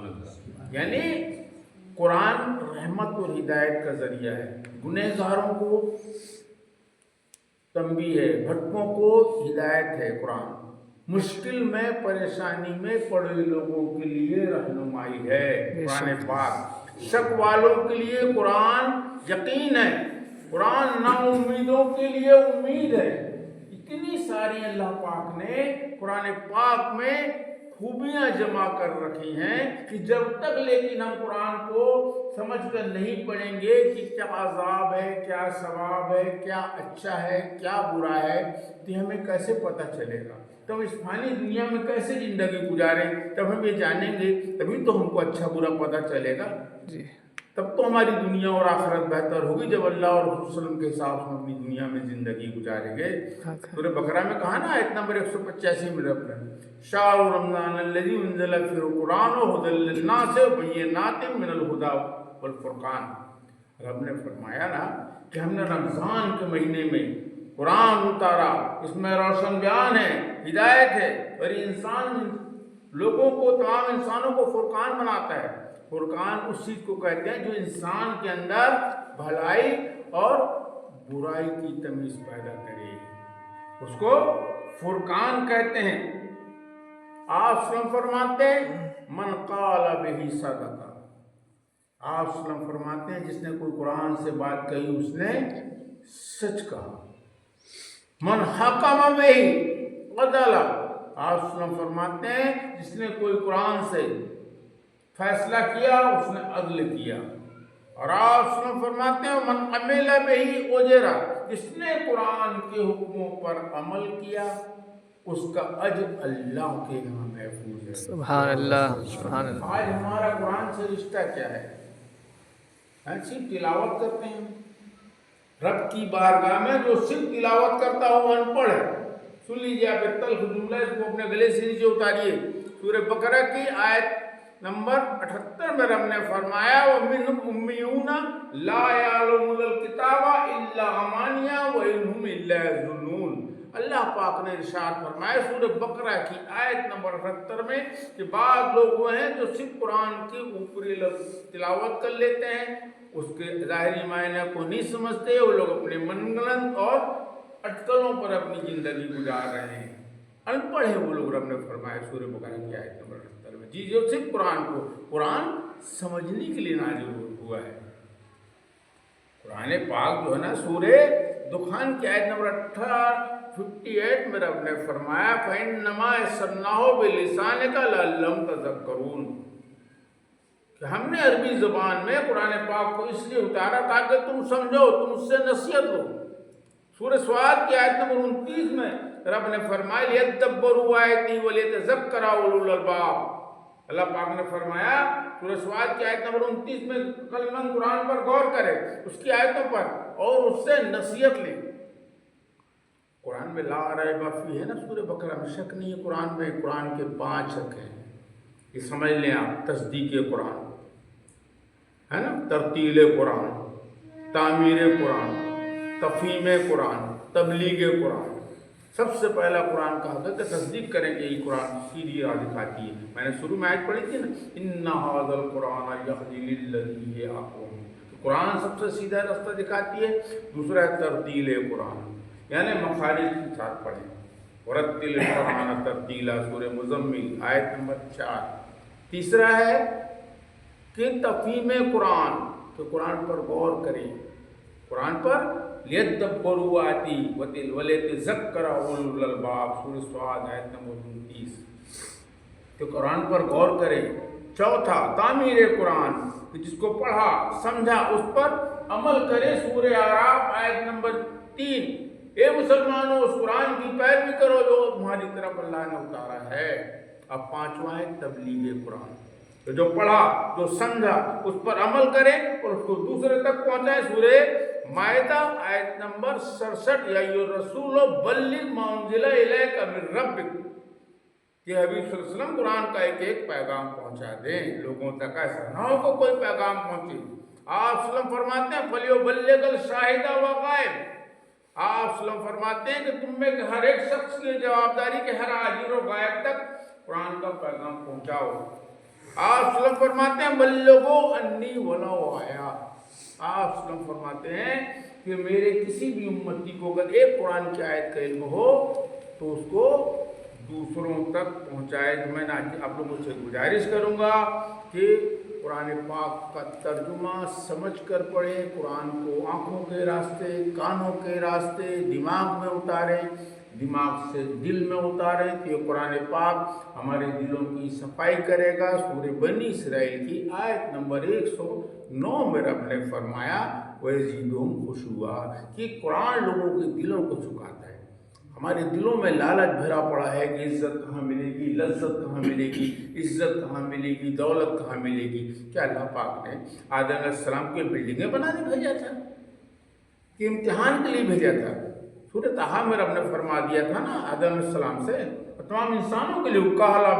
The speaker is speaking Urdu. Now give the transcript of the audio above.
اللہ. یعنی قرآن رحمت اور ہدایت کا ذریعہ ہے. گنہگاروں کو تنبیہ ہے، بھٹکوں کو ہدایت ہے قرآن. مشکل میں پریشانی میں پڑے لوگوں کے لیے رہنمائی ہے قرآن پاک. شک والوں کے لیے قرآن یقین ہے. قرآن نا امیدوں کے لیے امید ہے. اتنی ساری اللہ پاک نے قرآن پاک میں خوبیاں جمع کر رکھی ہیں کہ جب تک لیکن ہم قرآن کو سمجھ کر نہیں پڑھیں گے کہ کیا عذاب ہے، کیا ثواب ہے، کیا اچھا ہے، کیا برا ہے، تو ہمیں کیسے پتہ چلے گا؟ تب اس فانی دنیا میں کیسے زندگی گزاریں؟ تب ہم یہ جانیں گے، تبھی تو ہم کو اچھا برا پتہ چلے گا. تب تو ہماری دنیا اور آخرت بہتر ہوگی جب اللہ اور رسول صلی اللہ علیہ وسلم کے حساب سے ہم اپنی دنیا میں زندگی گزاریں گے. سورہ بقرہ میں کہا نا آیت نمبر 185 میں رب نے شہر رمضان الذی انزل فیہ القرآن ھدی للناس وبینات من الھدی والفرقان. رب نے فرمایا نا کہ ہم نے رمضان کے مہینے میں قرآن اتارا، اس میں روشن بیان ہے، ہدایت ہے، اور انسان لوگوں کو، تمام انسانوں کو فرقان بناتا ہے. فرقان اس چیز کو کہتے ہیں جو انسان کے اندر بھلائی اور برائی کی تمیز پیدا کرے، اس کو فرقان کہتے ہیں. آپ سلم فرماتے ہیں من قال بہ صدق. آپ سلم فرماتے ہیں جس نے کوئی قرآن سے بات کہی اس نے سچ کہا. من حکم بہ عدل. آپ سلم فرماتے ہیں جس نے کوئی قرآن سے فیصلہ کیا اس نے عدل کیا. اور آپ سلم فرماتے ہیں من عمل بہ اجر. جس نے قرآن کے حکموں پر عمل کیا اس کا اجر اللہ کے یہاں محفوظ ہے. سبحان اللہ، سبحان اللہ. آج ہمارا قرآن سے رشتہ کیا ہے؟ صرف تلاوت کرتے ہیں. رب کی بارگاہ میں جو صرف تلاوت کرتا ہو وہ ان پڑھ ہے. سن لیجیے آپ ایک تلخ جملہ، اس کو اپنے گلے سے نیچے اتاریے. سورہ بقرہ کی آیت نمبر 78 میں رب نے فرمایا وَمِنْهُمْ أُمِّيُّونَ لَا يَعْلَمُونَ الْكِتَابَ إِلَّا أَمَانِيَّ وَإِنْ هُمْ إِلَّا يَظُنُّونَ. اللہ پاک نے ارشاد فرمایا سورہ بقرہ کی آیت نمبر 78 میں کہ بعض لوگ وہ ہیں جو صرف قرآن کی اوپری لفظ تلاوت کر لیتے ہیں، اس کے ظاہری معنی کو نہیں سمجھتے. وہ لوگ اپنے من گھڑت اور اٹکلوں پر اپنی زندگی گزار رہے ہیں. ان پڑھ ہیں وہ لوگ. رب نے فرمایا سورہ بقرہ کی آیت نمبر 78 میں جو صرف قرآن سمجھنے کے لیے نازل ہوا ہے. قرآن پاک جو ہے نا سورہ دخان کی آیت نمبر 58 میں رب نے فرمایا فَإِنَّمَا يَسَّرْنَاهُ بِلِسَانِكَ لَعَلَّهُمْ تَذَكَّرُونَ کہ ہم نے عربی زبان میں قرآن پاک کو اس لیے اتارا تاکہ تم سمجھو، تم اس سے نصیحت لو. سورہ سواد کی آیت نمبر 29 میں رب نے فرمایا لِيَدَّبَّرُوا آیَاتِهِ وَلِيَتَذَكَّرَ أُولُو الْأَلْبَابِ. اللہ پاک نے فرمایا سورہ سواد کی آیت نمبر 29 میں عقل مند قرآن پر غور کرے، اس کی آیتوں پر، اور اس سے نصیحت لے. قرآن میں لا ریب فیہ ہے نا سورہ بقرہ میں، شک نہیں ہے قرآن میں. قرآن کے 5 حق ہیں، یہ سمجھ لیں آپ. تصدیق قرآن ہے نا، ترتیل قرآن، تعمیر قرآن، تفہیم قرآن، تبلیغ قرآن. سب سے پہلا قرآن کا حق ہے کہ تصدیق کریں کہ یہ قرآن سیدھی راہ دکھاتی ہے. میں نے شروع میں آیت پڑھی تھی نا ان ھذا القرآن یہدی للتی ہی اقوم. قرآن سب سے سیدھا راستہ دکھاتی ہے. دوسرا ہے ترتیل قرآن، یعنی مخارج کے ساتھ پڑھیں. ورتل القرآن ترتیلا سورہ مزمل آیت نمبر 4. تیسرا ہے کہ تفہیم قرآن، کہ قرآن پر غور کریں، قرآن پر لیدبروا آیاتہ ولیتذکر اولو الالباب سورہ سواد آیت نمبر 29. کہ قرآن پر غور کریں. چوتھا تعمیر قرآن، کہ جس کو پڑھا سمجھا اس پر عمل کرے. سورہ اعراف آیت نمبر 3 اے مسلمانوں اس قرآن کی پیروی کرو جو تمہاری طرف اللہ نے اتارا ہے. اب پانچواں ہے تبلیغ قرآن، تو جو پڑھا جو سمجھا اس پر عمل کرے اور اس کو دوسرے تک پہنچائے. سورہ مائدہ آیت نمبر 67 یا ایھا الرسول بلغ ما انزل الیک من ربک، کہ حبیب صلی اللہ علیہ وسلم قرآن کا ایک ایک پیغام پہنچا دیں لوگوں تک، ایسا نہ ہو کوئی پیغام پہنچے. آپ صلی اللہ علیہ وسلم فرماتے ہیں فلیبلغ الشاہد والغائب. آپ صلی اللہ علیہ وسلم فرماتے ہیں کہ تم میں ہر ایک شخص کی جواب داری کہ ہر حاضر و غائب تک قرآن کا پیغام پہنچاؤ. آپ سلم فرماتے ہیں بلغو انی ولو آیا، آپ سلم فرماتے ہیں کہ میرے کسی بھی امتی کو اگر ایک قرآن کی آیت کا علم ہو تو اس کو دوسروں تک پہنچائے۔ میں آپ لوگوں سے گزارش کروں گا کہ قرآن پاک کا ترجمہ سمجھ کر پڑھیں، قرآن کو آنکھوں کے راستے، کانوں کے راستے دماغ میں اتاریں، دماغ سے دل میں اتاریں کہ یہ قرآن پاک ہمارے دلوں کی صفائی کرے گا۔ سورہ بنی اسرائیل کی آیت نمبر 109 میں رب نے فرمایا وَيَزِيدُهُمْ خُشُوعًا کہ قرآن لوگوں کے دلوں کو جھکاتا ہے۔ ہمارے دلوں میں لالچ بھرا پڑا ہے کہ عزت کہاں ملے گی، لذت کہاں ملے گی، عزت کہاں ملے گی، دولت کہاں ملے گی۔ کیا اللہ پاک نے آدم علیہ السلام کے بلڈنگیں بنانے بھیجا تھا کہ امتحان کے لیے بھیجا تھا؟ سورہ طٰہٰ میں رب نے فرما دیا تھا نا آدم علیہ السلام سے، تمام انسانوں کے لیے کہا لا